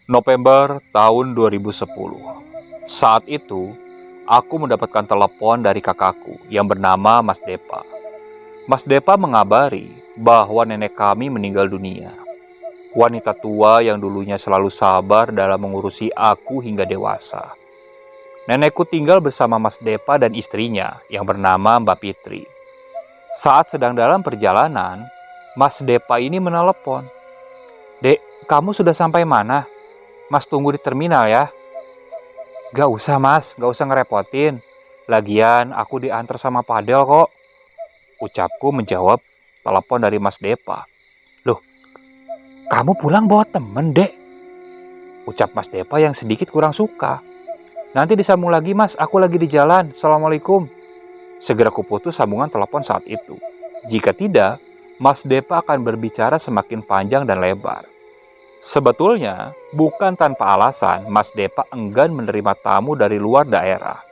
November tahun 2010. Saat itu, aku mendapatkan telepon dari kakakku yang bernama Mas Depa. Mas Depa mengabari bahwa nenek kami meninggal dunia. Wanita tua yang dulunya selalu sabar dalam mengurusi aku hingga dewasa. Nenekku tinggal bersama Mas Depa dan istrinya yang bernama Mbak Fitri. Saat sedang dalam perjalanan, Mas Depa ini menelepon. "Dek, kamu sudah sampai mana? Mas tunggu di terminal ya." "Gak usah mas, gak usah ngerepotin. Lagian aku diantar sama Padel kok," ucapku menjawab telepon dari Mas Depa. "Loh, kamu pulang bawa temen dek?" ucap Mas Depa yang sedikit kurang suka. "Nanti disambung lagi mas, aku lagi di jalan. Assalamualaikum." Segera kuputus sambungan telepon saat itu. Jika tidak, Mas Depa akan berbicara semakin panjang dan lebar. Sebetulnya, bukan tanpa alasan Mas Depa enggan menerima tamu dari luar daerah.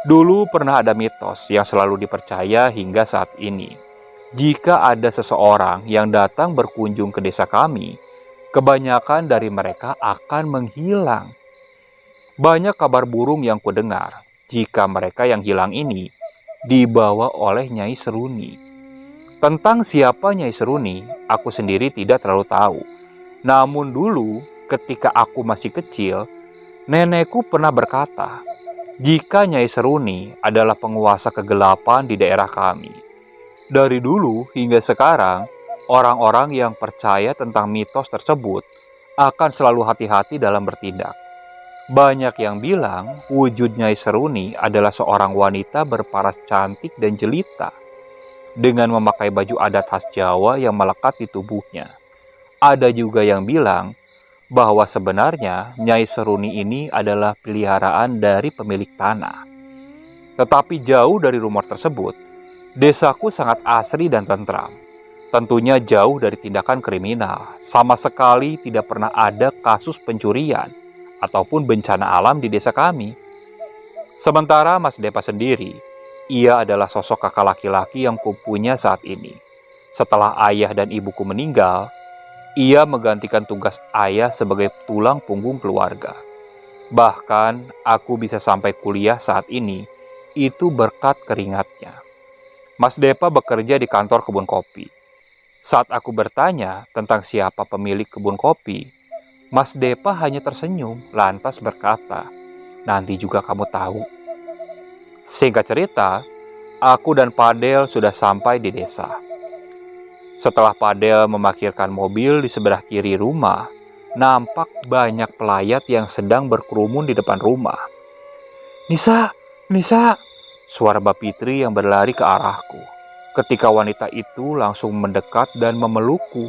Dulu pernah ada mitos yang selalu dipercaya hingga saat ini. Jika ada seseorang yang datang berkunjung ke desa kami, kebanyakan dari mereka akan menghilang. Banyak kabar burung yang kudengar jika mereka yang hilang ini dibawa oleh Nyai Seruni. Tentang siapa Nyai Seruni, aku sendiri tidak terlalu tahu. Namun dulu, ketika aku masih kecil, nenekku pernah berkata, jika Nyai Seruni adalah penguasa kegelapan di daerah kami. Dari dulu hingga sekarang, orang-orang yang percaya tentang mitos tersebut akan selalu hati-hati dalam bertindak. Banyak yang bilang wujud Nyai Seruni adalah seorang wanita berparas cantik dan jelita, dengan memakai baju adat khas Jawa yang melekat di tubuhnya. Ada juga yang bilang bahwa sebenarnya Nyai Seruni ini adalah peliharaan dari pemilik tanah. Tetapi jauh dari rumor tersebut, desaku sangat asri dan tentram. Tentunya jauh dari tindakan kriminal. Sama sekali tidak pernah ada kasus pencurian ataupun bencana alam di desa kami. Sementara Mas Depa sendiri, ia adalah sosok kakak laki-laki yang kupunya saat ini. Setelah ayah dan ibuku meninggal, ia menggantikan tugas ayah sebagai tulang punggung keluarga. Bahkan aku bisa sampai kuliah saat ini, itu berkat keringatnya. Mas Depa bekerja di kantor kebun kopi. Saat aku bertanya tentang siapa pemilik kebun kopi, Mas Depa hanya tersenyum lantas berkata, "Nanti juga kamu tahu." Singkat cerita, aku dan Padel sudah sampai di desa. Setelah Padel memarkirkan mobil di sebelah kiri rumah, nampak banyak pelayat yang sedang berkerumun di depan rumah. "Nisa, Nisa!" suara Mbak Fitri yang berlari ke arahku. Ketika wanita itu langsung mendekat dan memelukku.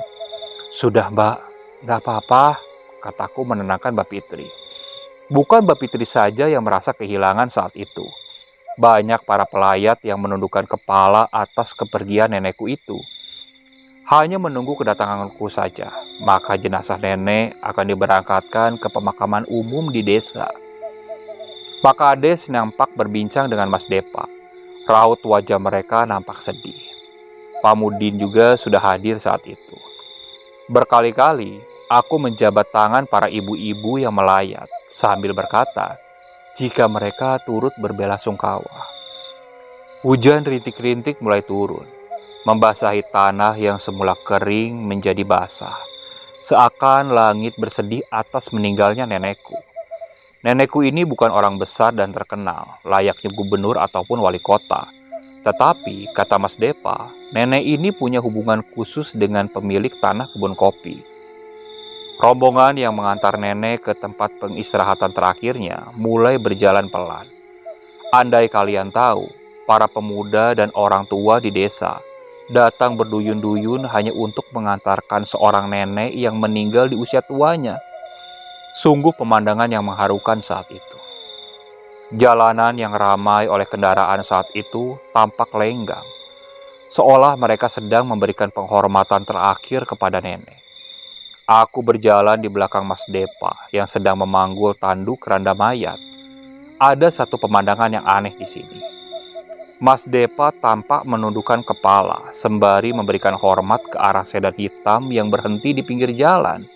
"Sudah mbak, gak apa-apa," kataku menenangkan Mbak Fitri. Bukan Mbak Fitri saja yang merasa kehilangan saat itu. Banyak para pelayat yang menundukkan kepala atas kepergian nenekku itu. Hanya menunggu kedatanganku saja, maka jenazah nenek akan diberangkatkan ke pemakaman umum di desa. Pak Kades nampak berbincang dengan Mas Depa. Raut wajah mereka nampak sedih. Pak Mudin juga sudah hadir saat itu. Berkali-kali, aku menjabat tangan para ibu-ibu yang melayat sambil berkata, jika mereka turut berbelasungkawa. Hujan rintik-rintik mulai turun, membasahi tanah yang semula kering menjadi basah. Seakan langit bersedih atas meninggalnya nenekku. Nenekku ini bukan orang besar dan terkenal, layaknya gubernur ataupun wali kota. Tetapi, kata Mas Depa, nenek ini punya hubungan khusus dengan pemilik tanah kebun kopi. Rombongan yang mengantar nenek ke tempat pengistirahatan terakhirnya mulai berjalan pelan. Andai kalian tahu, para pemuda dan orang tua di desa datang berduyun-duyun hanya untuk mengantarkan seorang nenek yang meninggal di usia tuanya. Sungguh pemandangan yang mengharukan saat itu. Jalanan yang ramai oleh kendaraan saat itu tampak lenggang, seolah mereka sedang memberikan penghormatan terakhir kepada nenek. Aku berjalan di belakang Mas Depa yang sedang memanggul tanduk keranda mayat. Ada satu pemandangan yang aneh di sini. Mas Depa tampak menundukkan kepala sembari memberikan hormat ke arah sedan hitam yang berhenti di pinggir jalan.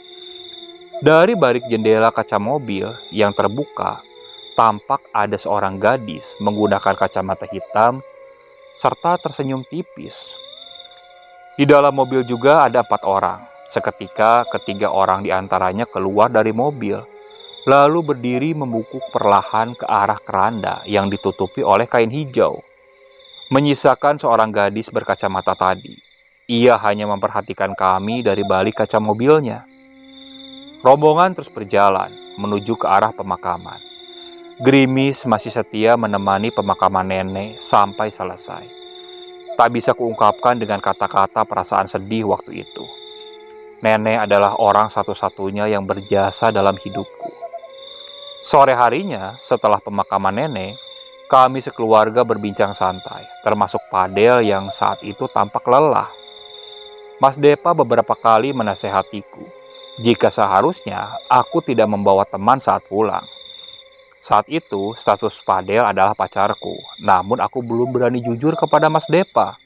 Dari balik jendela kaca mobil yang terbuka, tampak ada seorang gadis menggunakan kacamata hitam serta tersenyum tipis. Di dalam mobil juga ada 4 orang. Seketika ketiga orang diantaranya keluar dari mobil, lalu berdiri membungkuk perlahan ke arah keranda yang ditutupi oleh kain hijau. Menyisakan seorang gadis berkacamata tadi. Ia hanya memperhatikan kami dari balik kaca mobilnya. Rombongan terus berjalan menuju ke arah pemakaman. Gerimis masih setia menemani pemakaman nenek sampai selesai. Tak bisa kuungkapkan dengan kata-kata perasaan sedih waktu itu. Nenek adalah orang satu-satunya yang berjasa dalam hidupku. Sore harinya, setelah pemakaman nenek, kami sekeluarga berbincang santai, termasuk Padel yang saat itu tampak lelah. Mas Depa beberapa kali menasehatiku, jika seharusnya aku tidak membawa teman saat pulang. Saat itu, status Padel adalah pacarku, namun aku belum berani jujur kepada Mas Depa.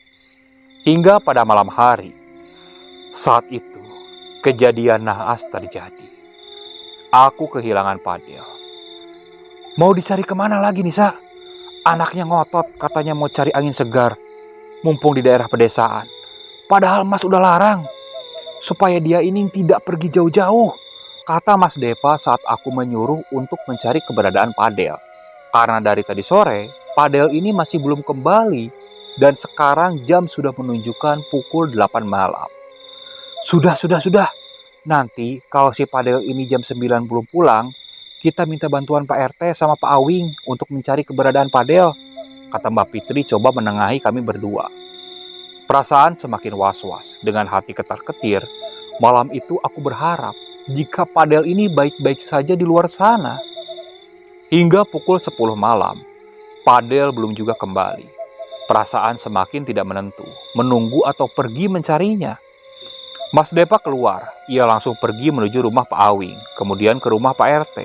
Hingga pada malam hari, saat itu, kejadian naas terjadi. Aku kehilangan Padel. Mau dicari kemana lagi, Nisa? Anaknya ngotot, katanya mau cari angin segar, mumpung di daerah pedesaan. Padahal Mas udah larang, supaya dia ini tidak pergi jauh-jauh, kata Mas Depa saat aku menyuruh untuk mencari keberadaan Padel. Karena dari tadi sore, Padel ini masih belum kembali, dan sekarang jam sudah menunjukkan pukul 8 malam. Sudah. Nanti kalau si Padel ini jam 9 belum pulang, kita minta bantuan Pak RT sama Pak Awing untuk mencari keberadaan Padel, kata Mbak Fitri coba menengahi kami berdua. Perasaan semakin was-was, dengan hati ketar-ketir. Malam itu aku berharap jika Padel ini baik-baik saja di luar sana. Hingga pukul 10 malam, Padel belum juga kembali. Perasaan semakin tidak menentu, menunggu atau pergi mencarinya. Mas Depa keluar, ia langsung pergi menuju rumah Pak Awing, kemudian ke rumah Pak RT.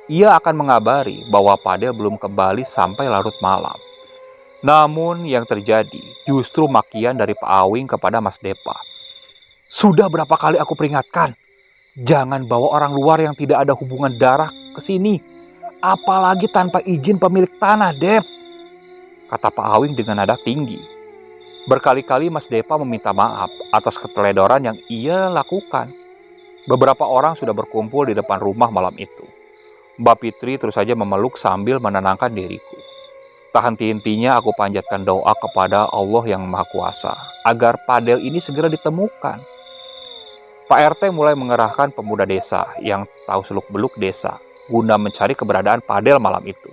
Ia akan mengabari bahwa Padel belum kembali sampai larut malam. Namun yang terjadi justru makian dari Pak Awing kepada Mas Depa. Sudah berapa kali aku peringatkan, jangan bawa orang luar yang tidak ada hubungan darah ke sini, apalagi tanpa izin pemilik tanah, Dep, kata Pak Awing dengan nada tinggi. Berkali-kali Mas Depa meminta maaf atas keteledoran yang ia lakukan. Beberapa orang sudah berkumpul di depan rumah malam itu. Mbak Fitri terus saja memeluk sambil menenangkan diriku. Tak henti-hentinya aku panjatkan doa kepada Allah yang Maha Kuasa agar Padel ini segera ditemukan. Pak RT mulai mengerahkan pemuda desa yang tahu seluk-beluk desa guna mencari keberadaan Padel malam itu.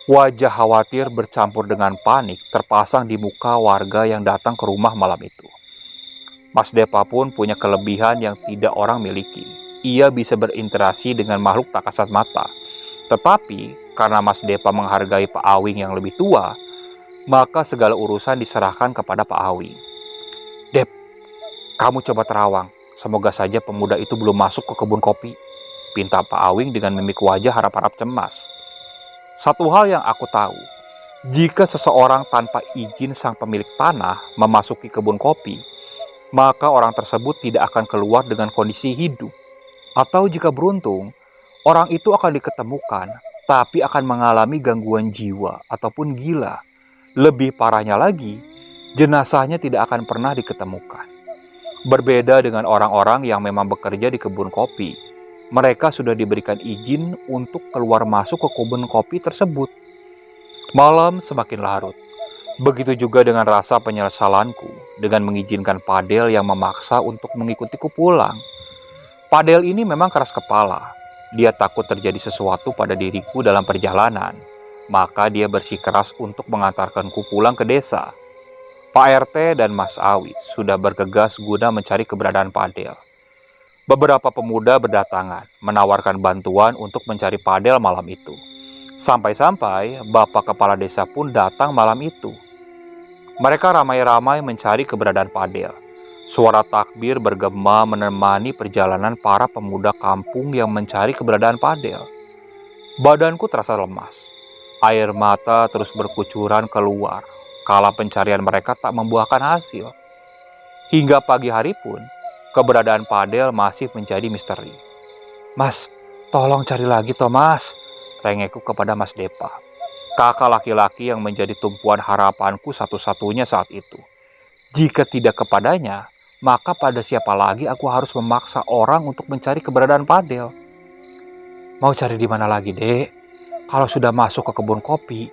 Wajah khawatir bercampur dengan panik terpasang di muka warga yang datang ke rumah malam itu. Mas Depa pun punya kelebihan yang tidak orang miliki. Ia bisa berinteraksi dengan makhluk tak kasat mata. Tetapi karena Mas Depa menghargai Pak Awing yang lebih tua, maka segala urusan diserahkan kepada Pak Awing. Dep, kamu coba terawang. Semoga saja pemuda itu belum masuk ke kebun kopi, pinta Pak Awing dengan mimik wajah harap-harap cemas. Satu hal yang aku tahu, jika seseorang tanpa izin sang pemilik tanah memasuki kebun kopi, maka orang tersebut tidak akan keluar dengan kondisi hidup. Atau jika beruntung, orang itu akan diketemukan, tapi akan mengalami gangguan jiwa ataupun gila. Lebih parahnya lagi, jenazahnya tidak akan pernah diketemukan. Berbeda dengan orang-orang yang memang bekerja di kebun kopi, mereka sudah diberikan izin untuk keluar masuk ke kebun kopi tersebut. Malam semakin larut. Begitu juga dengan rasa penyesalanku dengan mengizinkan Padel yang memaksa untuk mengikutiku pulang. Padel ini memang keras kepala. Dia takut terjadi sesuatu pada diriku dalam perjalanan. Maka dia bersikeras untuk mengantarkanku pulang ke desa. Pak RT dan Mas Awis sudah bergegas guna mencari keberadaan Padel. Beberapa pemuda berdatangan menawarkan bantuan untuk mencari Padel malam itu. Sampai-sampai Bapak Kepala Desa pun datang malam itu. Mereka ramai-ramai mencari keberadaan Padel. Suara takbir bergema menemani perjalanan para pemuda kampung yang mencari keberadaan Padel. Badanku terasa lemas. Air mata terus berkucuran keluar kala pencarian mereka tak membuahkan hasil. Hingga pagi hari pun, keberadaan Padel masih menjadi misteri. "Mas, tolong cari lagi toh mas," rengekku kepada Mas Depa. Kakak laki-laki yang menjadi tumpuan harapanku satu-satunya saat itu. Jika tidak kepadanya, maka pada siapa lagi aku harus memaksa orang untuk mencari keberadaan Padel. "Mau cari di mana lagi, Dek? Kalau sudah masuk ke kebun kopi,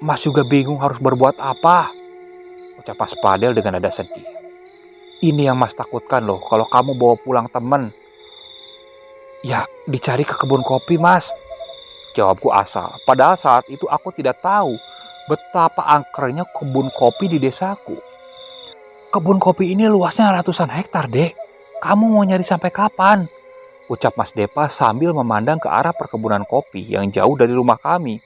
Mas juga bingung harus berbuat apa," ucap Mas Padel dengan nada sedih. "Ini yang Mas takutkan loh, kalau kamu bawa pulang temen." "Ya, dicari ke kebun kopi, Mas," jawabku asal. Padahal saat itu aku tidak tahu betapa angkernya kebun kopi di desaku. "Kebun kopi ini luasnya ratusan hektar, Dek. Kamu mau nyari sampai kapan?" ucap Mas Depa sambil memandang ke arah perkebunan kopi yang jauh dari rumah kami.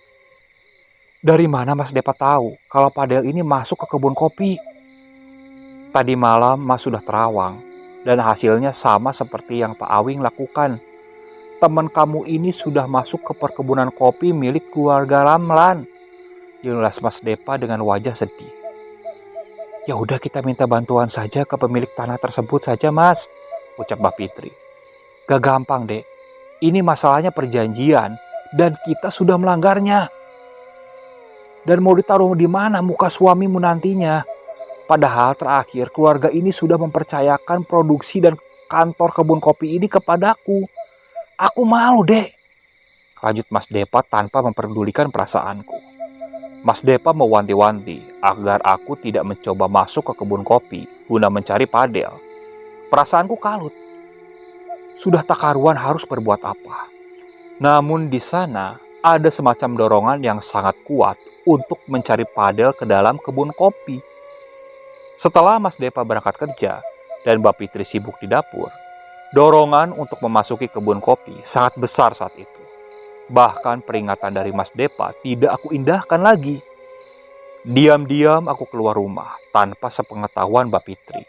"Dari mana Mas Depa tahu kalau Padel ini masuk ke kebun kopi?" "Tadi malam Mas sudah terawang, dan hasilnya sama seperti yang Pak Awing lakukan. Teman kamu ini sudah masuk ke perkebunan kopi milik keluarga Ramlan," jelas Mas Depa dengan wajah sedih. "Ya udah, kita minta bantuan saja ke pemilik tanah tersebut saja, Mas," ucap Mbak Fitri. "Gak gampang, Dek. Ini masalahnya perjanjian dan kita sudah melanggarnya. Dan mau ditaruh di mana muka suamimu nantinya? Padahal terakhir keluarga ini sudah mempercayakan produksi dan kantor kebun kopi ini kepadaku. Aku malu, Dek," lanjut Mas Depa tanpa memperdulikan perasaanku. Mas Depa mewanti-wanti agar aku tidak mencoba masuk ke kebun kopi guna mencari Padel. Perasaanku kalut. Sudah tak karuan harus berbuat apa. Namun di sana ada semacam dorongan yang sangat kuat untuk mencari Padel ke dalam kebun kopi. Setelah Mas Depa berangkat kerja dan Mbak Fitri sibuk di dapur, dorongan untuk memasuki kebun kopi sangat besar saat itu. Bahkan peringatan dari Mas Depa tidak aku indahkan lagi. Diam-diam aku keluar rumah tanpa sepengetahuan Mbak Fitri.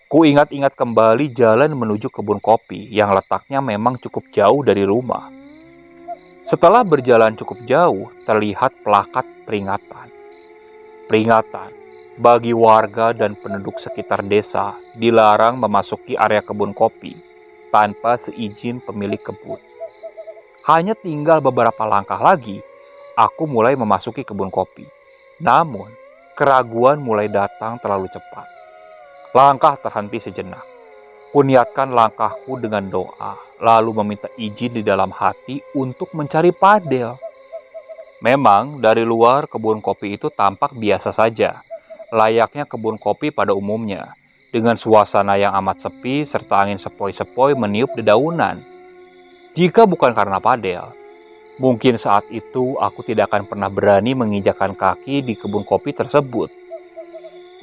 Ku ingat-ingat kembali jalan menuju kebun kopi yang letaknya memang cukup jauh dari rumah. Setelah berjalan cukup jauh, terlihat plakat peringatan. Peringatan bagi warga dan penduduk sekitar desa dilarang memasuki area kebun kopi tanpa seizin pemilik kebun. Hanya tinggal beberapa langkah lagi, aku mulai memasuki kebun kopi. Namun, keraguan mulai datang terlalu cepat. Langkah terhenti sejenak. Kuniatkan langkahku dengan doa, lalu meminta izin di dalam hati untuk mencari Padel. Memang dari luar kebun kopi itu tampak biasa saja, layaknya kebun kopi pada umumnya, dengan suasana yang amat sepi serta angin sepoi-sepoi meniup dedaunan. Jika bukan karena Padel, mungkin saat itu aku tidak akan pernah berani menginjakkan kaki di kebun kopi tersebut.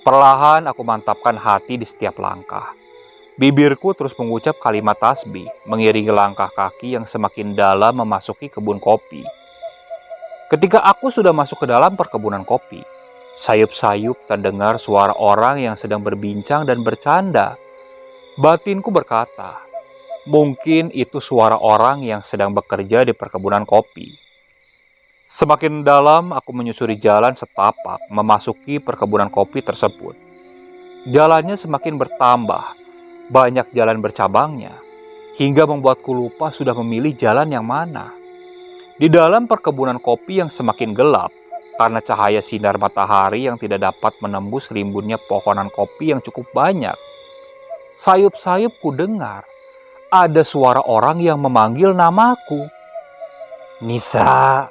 Perlahan aku mantapkan hati di setiap langkah. Bibirku terus mengucap kalimat tasbih, mengiringi langkah kaki yang semakin dalam memasuki kebun kopi. Ketika aku sudah masuk ke dalam perkebunan kopi, sayup-sayup terdengar suara orang yang sedang berbincang dan bercanda. Batinku berkata, mungkin itu suara orang yang sedang bekerja di perkebunan kopi. Semakin dalam aku menyusuri jalan setapak memasuki perkebunan kopi tersebut. Jalannya semakin bertambah, banyak jalan bercabangnya, hingga membuatku lupa sudah memilih jalan yang mana. Di dalam perkebunan kopi yang semakin gelap, karena cahaya sinar matahari yang tidak dapat menembus rimbunnya pohonan kopi yang cukup banyak, sayup-sayup ku dengar ada suara orang yang memanggil namaku. "Nisa,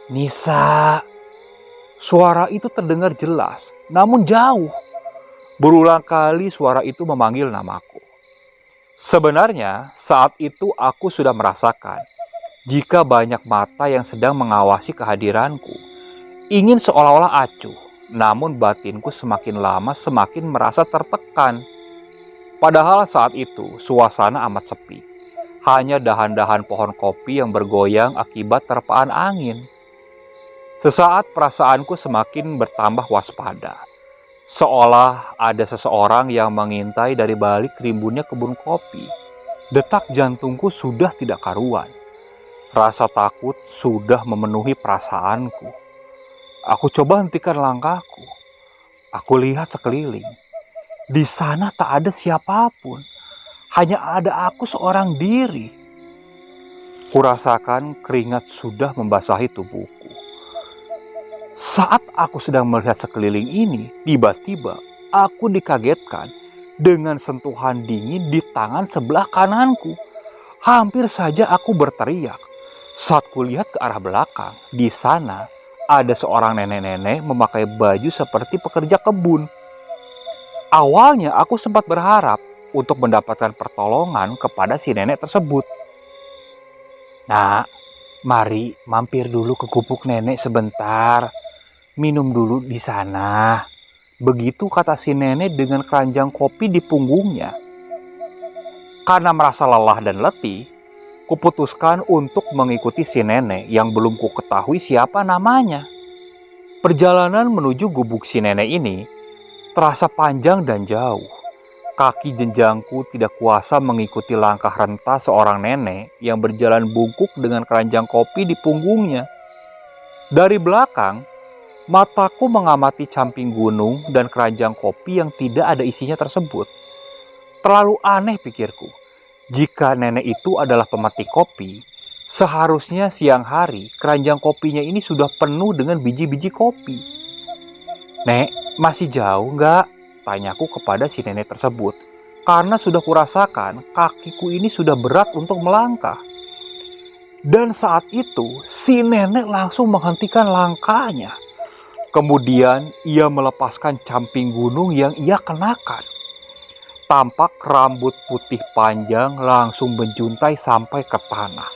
Nisa." Suara itu terdengar jelas, namun jauh. Berulang kali suara itu memanggil namaku. Sebenarnya saat itu aku sudah merasakan jika banyak mata yang sedang mengawasi kehadiranku. Ingin seolah-olah acuh, namun batinku semakin lama semakin merasa tertekan. Padahal saat itu suasana amat sepi. Hanya dahan-dahan pohon kopi yang bergoyang akibat terpaan angin. Sesaat perasaanku semakin bertambah waspada. Seolah ada seseorang yang mengintai dari balik rimbunnya kebun kopi. Detak jantungku sudah tidak karuan. Rasa takut sudah memenuhi perasaanku. Aku coba hentikan langkahku. Aku lihat sekeliling. Di sana tak ada siapapun. Hanya ada aku seorang diri. Kurasakan keringat sudah membasahi tubuhku. Saat aku sedang melihat sekeliling ini, tiba-tiba aku dikagetkan dengan sentuhan dingin di tangan sebelah kananku. Hampir saja aku berteriak. Saat kulihat ke arah belakang, di sana ada seorang nenek-nenek memakai baju seperti pekerja kebun. Awalnya aku sempat berharap untuk mendapatkan pertolongan kepada si nenek tersebut. Nak, mari mampir dulu ke gubuk nenek sebentar. Minum dulu di sana. Begitu kata si nenek dengan keranjang kopi di punggungnya. Karena merasa lelah dan letih, kuputuskan untuk mengikuti si nenek yang belum ku ketahui siapa namanya. Perjalanan menuju gubuk si nenek ini terasa panjang dan jauh. Kaki jenjangku tidak kuasa mengikuti langkah renta seorang nenek yang berjalan bungkuk dengan keranjang kopi di punggungnya. Dari belakang, mataku mengamati camping gunung dan keranjang kopi yang tidak ada isinya tersebut. Terlalu aneh pikirku. Jika nenek itu adalah pemetik kopi, seharusnya siang hari keranjang kopinya ini sudah penuh dengan biji-biji kopi. Nek, masih jauh nggak? Tanyaku kepada si nenek tersebut. Karena sudah kurasakan kakiku ini sudah berat untuk melangkah. Dan saat itu si nenek langsung menghentikan langkahnya. Kemudian ia melepaskan camping gunung yang ia kenakan. Tampak rambut putih panjang langsung menjuntai sampai ke tanah.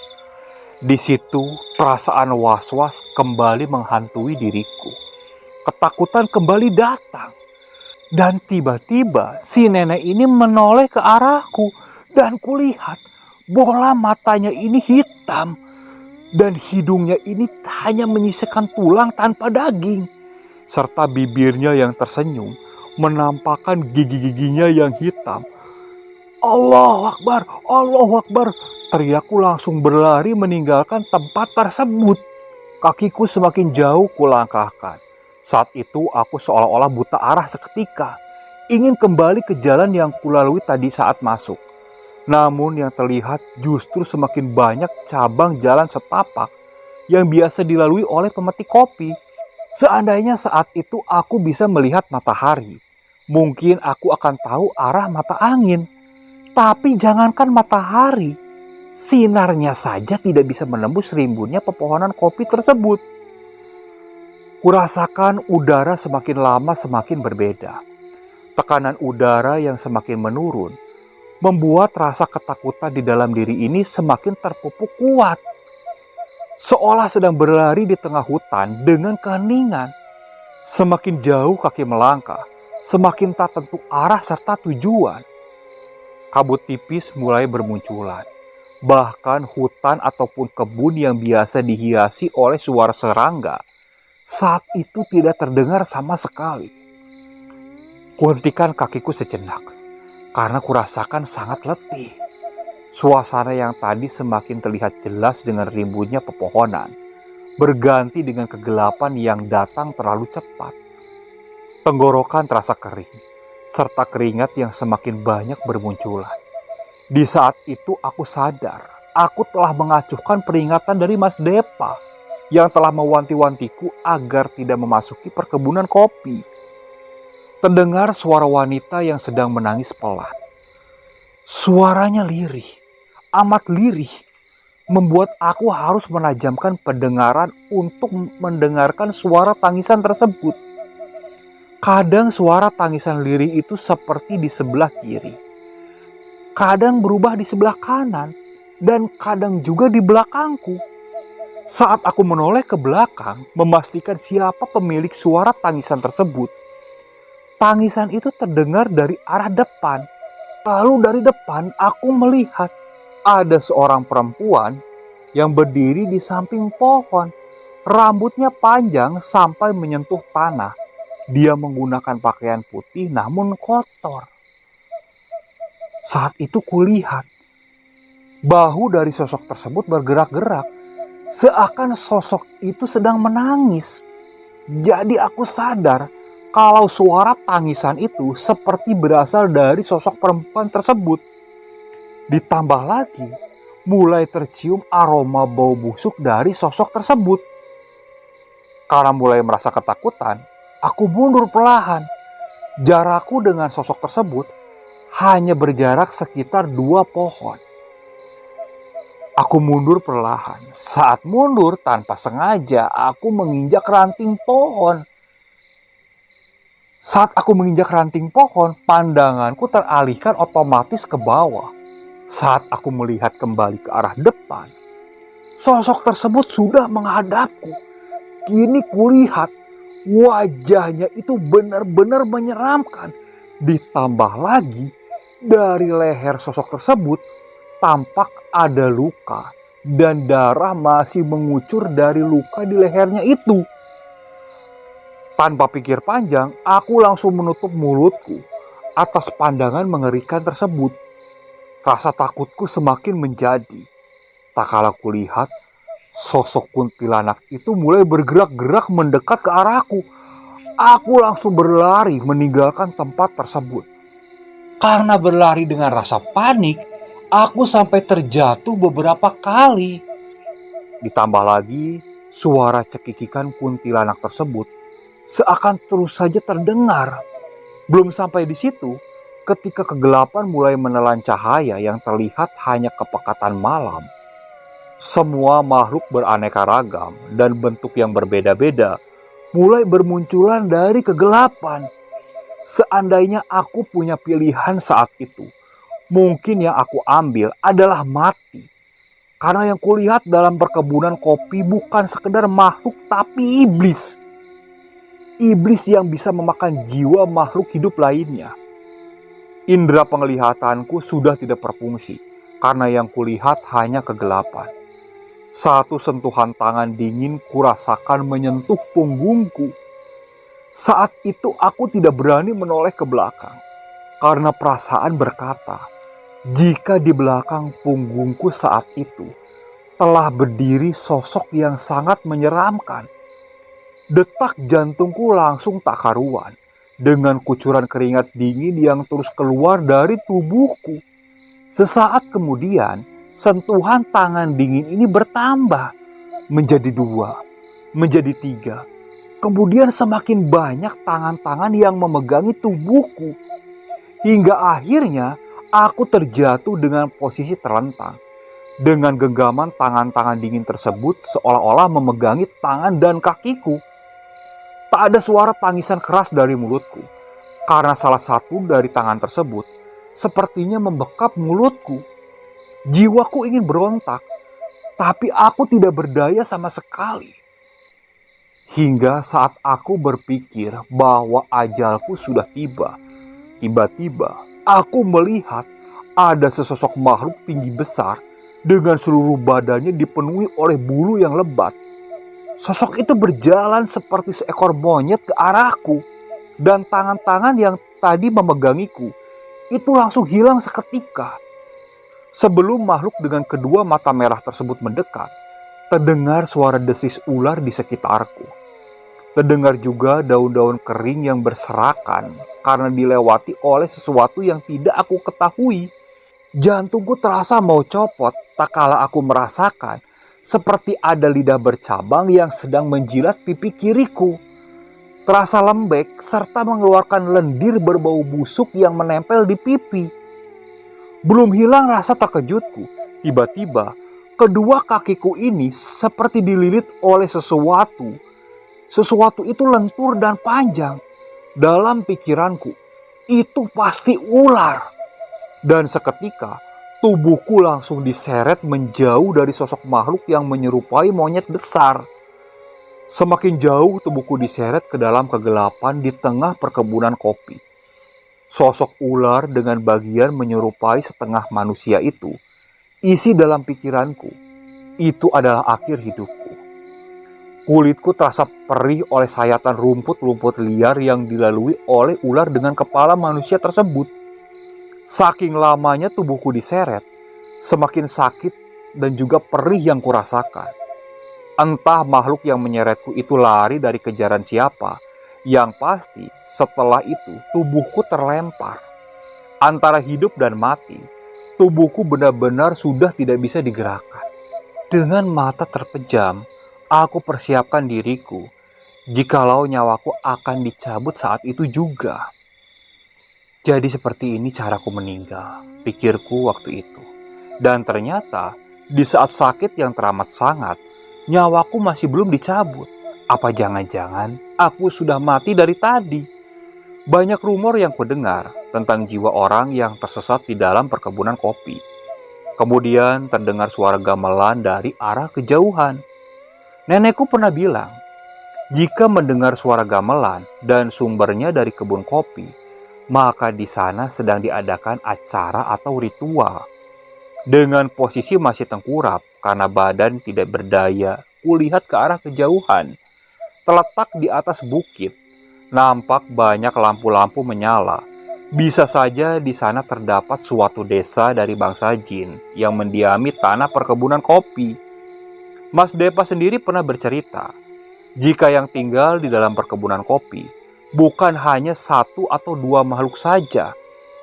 Di situ perasaan was-was kembali menghantui diriku. Ketakutan kembali datang. Dan tiba-tiba si nenek ini menoleh ke arahku. Dan kulihat bola matanya ini hitam. Dan hidungnya ini hanya menyisakan tulang tanpa daging. Serta bibirnya yang tersenyum menampakkan gigi-giginya yang hitam. Allahu Akbar, Allahu Akbar. Teriakku langsung berlari meninggalkan tempat tersebut. Kakiku semakin jauh kulangkahkan. Saat itu aku seolah-olah buta arah seketika. Ingin kembali ke jalan yang kulalui tadi saat masuk. Namun yang terlihat justru semakin banyak cabang jalan setapak yang biasa dilalui oleh pemetik kopi. Seandainya saat itu aku bisa melihat matahari, mungkin aku akan tahu arah mata angin. Tapi jangankan matahari, sinarnya saja tidak bisa menembus rimbunnya pepohonan kopi tersebut. Kurasakan udara semakin lama semakin berbeda. Tekanan udara yang semakin menurun membuat rasa ketakutan di dalam diri ini semakin terpupuk kuat. Seolah sedang berlari di tengah hutan dengan keheningan. Semakin jauh kaki melangkah, semakin tak tentu arah serta tujuan. Kabut tipis mulai bermunculan. Bahkan hutan ataupun kebun yang biasa dihiasi oleh suara serangga saat itu tidak terdengar sama sekali. Kuhentikan kakiku sejenak karena kurasakan sangat letih. Suasana yang tadi semakin terlihat jelas dengan rimbunnya pepohonan berganti dengan kegelapan yang datang terlalu cepat. Tenggorokan terasa kering serta keringat yang semakin banyak bermunculan. Di saat itu aku sadar aku telah mengacuhkan peringatan dari Mas Depa yang telah mewanti-wantiku agar tidak memasuki perkebunan kopi. Terdengar suara wanita yang sedang menangis pelan. Suaranya lirih, amat lirih, membuat aku harus menajamkan pendengaran untuk mendengarkan suara tangisan tersebut. Kadang suara tangisan lirih itu seperti di sebelah kiri, kadang berubah di sebelah kanan, dan kadang juga di belakangku. Saat aku menoleh ke belakang, memastikan siapa pemilik suara tangisan tersebut, tangisan itu terdengar dari arah depan. Lalu dari depan aku melihat ada seorang perempuan yang berdiri di samping pohon. Rambutnya panjang sampai menyentuh tanah. Dia menggunakan pakaian putih namun kotor. Saat itu kulihat bahu dari sosok tersebut bergerak-gerak Seakan sosok itu sedang menangis. Jadi aku sadar kalau suara tangisan itu seperti berasal dari sosok perempuan tersebut. Ditambah lagi, mulai tercium aroma bau busuk dari sosok tersebut. Karena mulai merasa ketakutan, aku mundur perlahan. Jarakku dengan sosok tersebut hanya berjarak sekitar 2 pohon. Aku mundur perlahan. Saat mundur tanpa sengaja, aku menginjak ranting pohon. Saat aku menginjak ranting pohon, pandanganku teralihkan otomatis ke bawah. Saat aku melihat kembali ke arah depan, sosok tersebut sudah menghadapku. Kini kulihat wajahnya itu benar-benar menyeramkan. Ditambah lagi dari leher sosok tersebut tampak ada luka dan darah masih mengucur dari luka di lehernya itu. Tanpa pikir panjang, aku langsung menutup mulutku atas pandangan mengerikan tersebut. Rasa takutku semakin menjadi. Tak kala kulihat, sosok kuntilanak itu mulai bergerak-gerak mendekat ke arahku. Aku langsung berlari meninggalkan tempat tersebut. Karena berlari dengan rasa panik, aku sampai terjatuh beberapa kali. Ditambah lagi, suara cekikikan kuntilanak tersebut seakan terus saja terdengar. Belum sampai di situ, ketika kegelapan mulai menelan cahaya yang terlihat hanya kepekatan malam. Semua makhluk beraneka ragam dan bentuk yang berbeda-beda mulai bermunculan dari kegelapan. Seandainya aku punya pilihan saat itu, mungkin yang aku ambil adalah mati. Karena yang kulihat dalam perkebunan kopi bukan sekedar makhluk tapi iblis. Iblis yang bisa memakan jiwa makhluk hidup lainnya. Indera penglihatanku sudah tidak berfungsi karena yang kulihat hanya kegelapan. Satu sentuhan tangan dingin kurasakan menyentuh punggungku. Saat itu aku tidak berani menoleh ke belakang karena perasaan berkata, jika di belakang punggungku saat itu telah berdiri sosok yang sangat menyeramkan. Detak jantungku langsung tak karuan dengan kucuran keringat dingin yang terus keluar dari tubuhku. Sesaat kemudian, sentuhan tangan dingin ini bertambah menjadi 2, menjadi 3. Kemudian semakin banyak tangan-tangan yang memegangi tubuhku. Hingga akhirnya aku terjatuh dengan posisi terlentang. Dengan genggaman tangan-tangan dingin tersebut seolah-olah memegangi tangan dan kakiku. Tak ada suara tangisan keras dari mulutku, karena salah satu dari tangan tersebut sepertinya membekap mulutku. Jiwaku ingin berontak, tapi aku tidak berdaya sama sekali. Hingga saat aku berpikir bahwa ajalku sudah tiba, tiba-tiba aku melihat ada sesosok makhluk tinggi besar dengan seluruh badannya dipenuhi oleh bulu yang lebat. Sosok itu berjalan seperti seekor monyet ke arahku. Dan tangan-tangan yang tadi memegangiku itu langsung hilang seketika. Sebelum makhluk dengan kedua mata merah tersebut mendekat, terdengar suara desis ular di sekitarku. Terdengar juga daun-daun kering yang berserakan karena dilewati oleh sesuatu yang tidak aku ketahui. Jantungku terasa mau copot tak kala aku merasakan seperti ada lidah bercabang yang sedang menjilat pipi kiriku. Terasa lembek serta mengeluarkan lendir berbau busuk yang menempel di pipi. Belum hilang rasa terkejutku. Tiba-tiba kedua kakiku ini seperti dililit oleh sesuatu. Sesuatu itu lentur dan panjang. Dalam pikiranku, itu pasti ular. Dan seketika tubuhku langsung diseret menjauh dari sosok makhluk yang menyerupai monyet besar. Semakin jauh tubuhku diseret ke dalam kegelapan di tengah perkebunan kopi. Sosok ular dengan bagian menyerupai setengah manusia itu, isi dalam pikiranku, itu adalah akhir hidupku. Kulitku terasa perih oleh sayatan rumput-rumput liar yang dilalui oleh ular dengan kepala manusia tersebut. Saking lamanya tubuhku diseret, semakin sakit dan juga perih yang kurasakan. Entah makhluk yang menyeretku itu lari dari kejaran siapa. Yang pasti setelah itu tubuhku terlempar. Antara hidup dan mati, tubuhku benar-benar sudah tidak bisa digerakkan. Dengan mata terpejam, aku persiapkan diriku jikalau nyawaku akan dicabut saat itu juga. Jadi seperti ini caraku meninggal, pikirku waktu itu. Dan ternyata di saat sakit yang teramat sangat, nyawaku masih belum dicabut. Apa jangan-jangan aku sudah mati dari tadi? Banyak rumor yang kudengar tentang jiwa orang yang tersesat di dalam perkebunan kopi. Kemudian terdengar suara gamelan dari arah kejauhan. Nenekku pernah bilang, jika mendengar suara gamelan dan sumbernya dari kebun kopi, maka di sana sedang diadakan acara atau ritual. Dengan posisi masih tengkurap karena badan tidak berdaya, kulihat ke arah kejauhan. Terletak di atas bukit, nampak banyak lampu-lampu menyala. Bisa saja di sana terdapat suatu desa dari bangsa jin yang mendiami tanah perkebunan kopi. Mas Depa sendiri pernah bercerita, jika yang tinggal di dalam perkebunan kopi bukan hanya satu atau dua makhluk saja,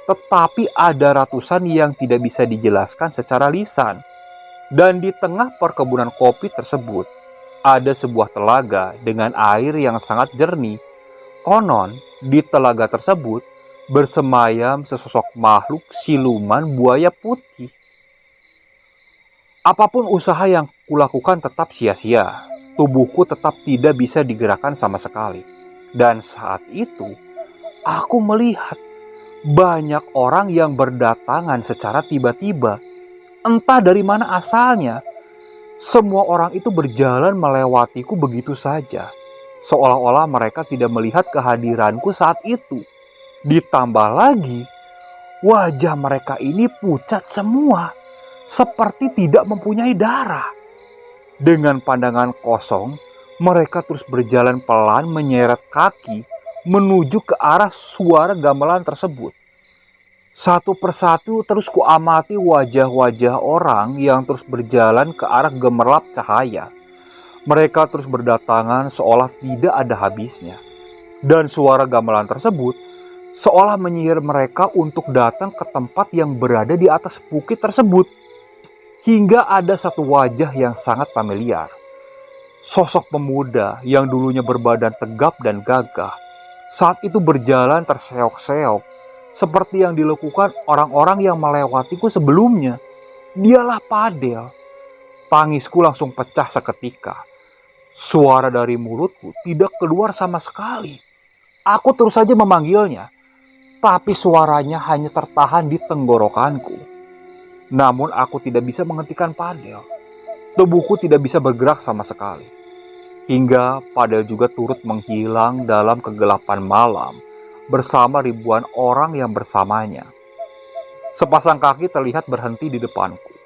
tetapi ada ratusan yang tidak bisa dijelaskan secara lisan. Dan di tengah perkebunan kopi tersebut, ada sebuah telaga dengan air yang sangat jernih. Konon, di telaga tersebut bersemayam sesosok makhluk siluman buaya putih. Apapun usaha yang kulakukan tetap sia-sia. Tubuhku tetap tidak bisa digerakkan sama sekali. Dan saat itu, aku melihat banyak orang yang berdatangan secara tiba-tiba. Entah dari mana asalnya. Semua orang itu berjalan melewatiku begitu saja. Seolah-olah mereka tidak melihat kehadiranku saat itu. Ditambah lagi, wajah mereka ini pucat semua. Seperti tidak mempunyai darah. Dengan pandangan kosong, mereka terus berjalan pelan menyeret kaki menuju ke arah suara gamelan tersebut. Satu persatu terus kuamati wajah-wajah orang yang terus berjalan ke arah gemerlap cahaya. Mereka terus berdatangan seolah tidak ada habisnya. Dan suara gamelan tersebut seolah menyihir mereka untuk datang ke tempat yang berada di atas bukit tersebut. Hingga ada satu wajah yang sangat familiar. Sosok pemuda yang dulunya berbadan tegap dan gagah, saat itu berjalan terseok-seok seperti yang dilakukan orang-orang yang melewatiku sebelumnya. Dialah Padel. Tangisku langsung pecah seketika. Suara dari mulutku tidak keluar sama sekali. Aku terus saja memanggilnya, tapi suaranya hanya tertahan di tenggorokanku. Namun aku tidak bisa menghentikan Padel. Tubuhku tidak bisa bergerak sama sekali. Hingga Padel juga turut menghilang dalam kegelapan malam bersama ribuan orang yang bersamanya. Sepasang kaki terlihat berhenti di depanku.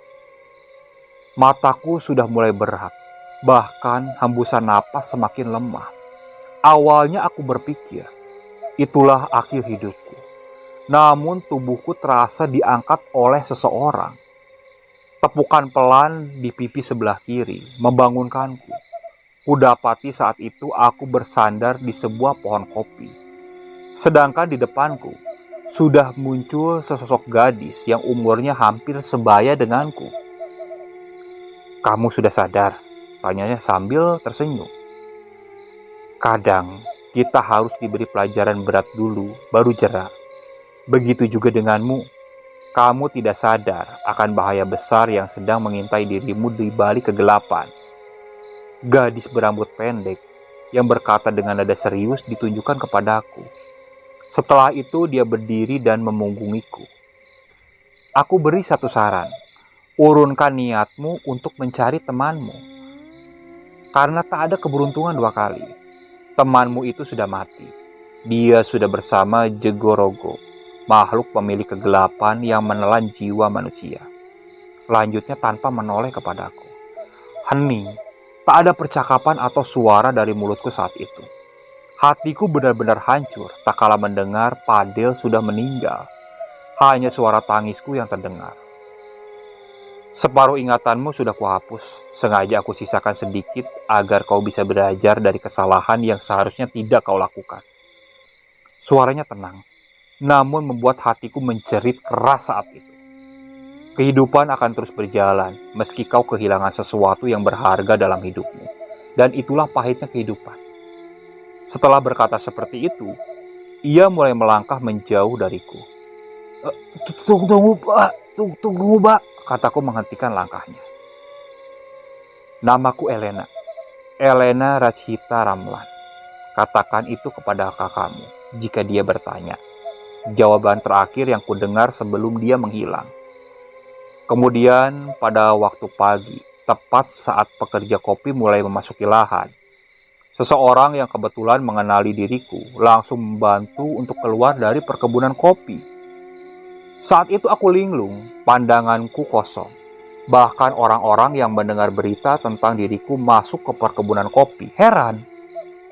Mataku sudah mulai berat, bahkan hembusan napas semakin lemah. Awalnya aku berpikir, itulah akhir hidupku. Namun tubuhku terasa diangkat oleh seseorang. Tepukan pelan di pipi sebelah kiri membangunkanku. Kudapati saat itu aku bersandar di sebuah pohon kopi. Sedangkan di depanku sudah muncul sesosok gadis yang umurnya hampir sebaya denganku. "Kamu sudah sadar?" tanyanya sambil tersenyum. "Kadang kita harus diberi pelajaran berat dulu baru jera. Begitu juga denganmu. Kamu tidak sadar akan bahaya besar yang sedang mengintai dirimu di balik kegelapan." Gadis berambut pendek yang berkata dengan nada serius ditunjukkan kepadaku. Setelah itu dia berdiri dan memunggungiku. "Aku beri satu saran. Urunkan niatmu untuk mencari temanmu. Karena tak ada keberuntungan dua kali. Temanmu itu sudah mati. Dia sudah bersama Jegorogo, makhluk pemilik kegelapan yang menelan jiwa manusia." Lanjutnya tanpa menoleh kepadaku. Hening. Tak ada percakapan atau suara dari mulutku saat itu. Hatiku benar-benar hancur tak kala mendengar Padel sudah meninggal. Hanya suara tangisku yang terdengar. Separuh ingatanmu sudah kuhapus. Sengaja aku sisakan sedikit agar kau bisa belajar dari kesalahan yang seharusnya tidak kau lakukan. Suaranya tenang, namun membuat hatiku menjerit keras saat itu. Kehidupan akan terus berjalan meski kau kehilangan sesuatu yang berharga dalam hidupmu. Dan itulah pahitnya kehidupan. Setelah berkata seperti itu, ia mulai melangkah menjauh dariku. Tunggu, Pak. Tunggu, Pak. Kataku menghentikan langkahnya. Namaku Elena. Elena Rajhita Ramlan. Katakan itu kepada kakakmu jika dia bertanya. Jawaban terakhir yang kudengar sebelum dia menghilang. Kemudian pada waktu pagi, tepat saat pekerja kopi mulai memasuki lahan, seseorang yang kebetulan mengenali diriku langsung membantu untuk keluar dari perkebunan kopi. Saat itu aku linglung, pandanganku kosong. Bahkan orang-orang yang mendengar berita tentang diriku masuk ke perkebunan kopi heran.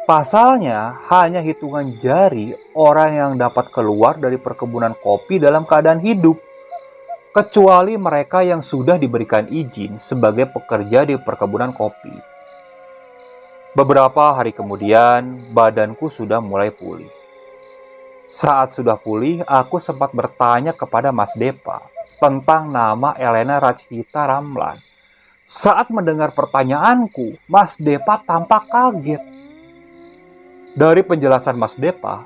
Pasalnya hanya hitungan jari orang yang dapat keluar dari perkebunan kopi dalam keadaan hidup. Kecuali mereka yang sudah diberikan izin sebagai pekerja di perkebunan kopi. Beberapa hari kemudian, badanku sudah mulai pulih. Saat sudah pulih, aku sempat bertanya kepada Mas Depa tentang nama Elena Rajhita Ramlan. Saat mendengar pertanyaanku, Mas Depa tampak kaget. Dari penjelasan Mas Depa,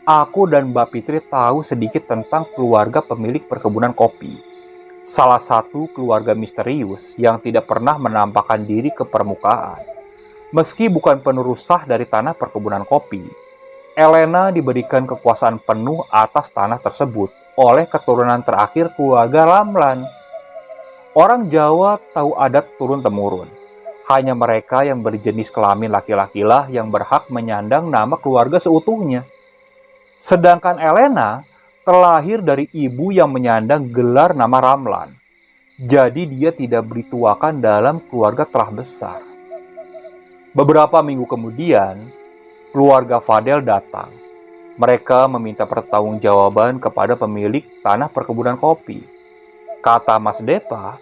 aku dan Mbak Fitri tahu sedikit tentang keluarga pemilik perkebunan kopi. Salah satu keluarga misterius yang tidak pernah menampakkan diri ke permukaan. Meski bukan penerus sah dari tanah perkebunan kopi, Elena diberikan kekuasaan penuh atas tanah tersebut oleh keturunan terakhir keluarga Ramlan. Orang Jawa tahu adat turun-temurun. Hanya mereka yang berjenis kelamin laki-laki lah yang berhak menyandang nama keluarga seutuhnya. Sedangkan Elena terlahir dari ibu yang menyandang gelar nama Ramlan. Jadi dia tidak dituakan dalam keluarga telah besar. Beberapa minggu kemudian, keluarga Fadel datang. Mereka meminta pertanggungjawaban kepada pemilik tanah perkebunan kopi. Kata Mas Depa,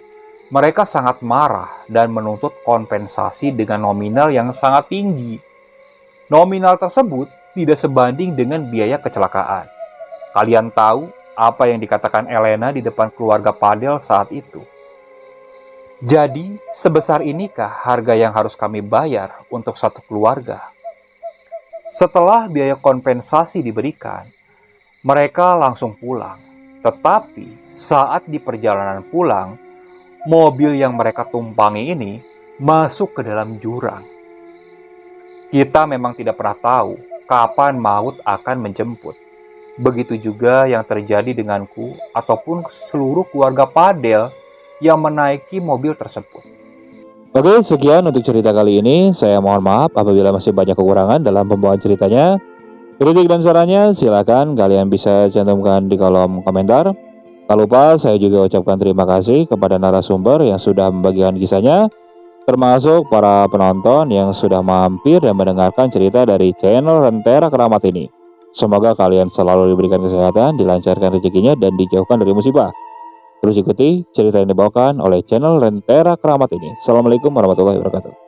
mereka sangat marah dan menuntut kompensasi dengan nominal yang sangat tinggi. Nominal tersebut tidak sebanding dengan biaya kecelakaan. Kalian tahu apa yang dikatakan Elena di depan keluarga Fadel saat itu? Jadi, sebesar inikah harga yang harus kami bayar untuk satu keluarga? Setelah biaya kompensasi diberikan, mereka langsung pulang. Tetapi, saat di perjalanan pulang, mobil yang mereka tumpangi ini masuk ke dalam jurang. Kita memang tidak pernah tahu kapan maut akan menjemput. Begitu juga yang terjadi denganku ataupun seluruh keluarga Fadel yang menaiki mobil tersebut. Oke, sekian untuk cerita kali ini. Saya mohon maaf apabila masih banyak kekurangan dalam pembawaan ceritanya. Kritik dan sarannya silakan kalian bisa cantumkan di kolom komentar. Tak lupa saya juga ucapkan terima kasih kepada narasumber yang sudah membagikan kisahnya, termasuk para penonton yang sudah mampir dan mendengarkan cerita dari channel Rentera Keramat ini. Semoga kalian selalu diberikan kesehatan, dilancarkan rezekinya, dan dijauhkan dari musibah. Terus ikuti cerita yang dibawakan oleh channel Rentera Keramat ini. Assalamualaikum warahmatullahi wabarakatuh.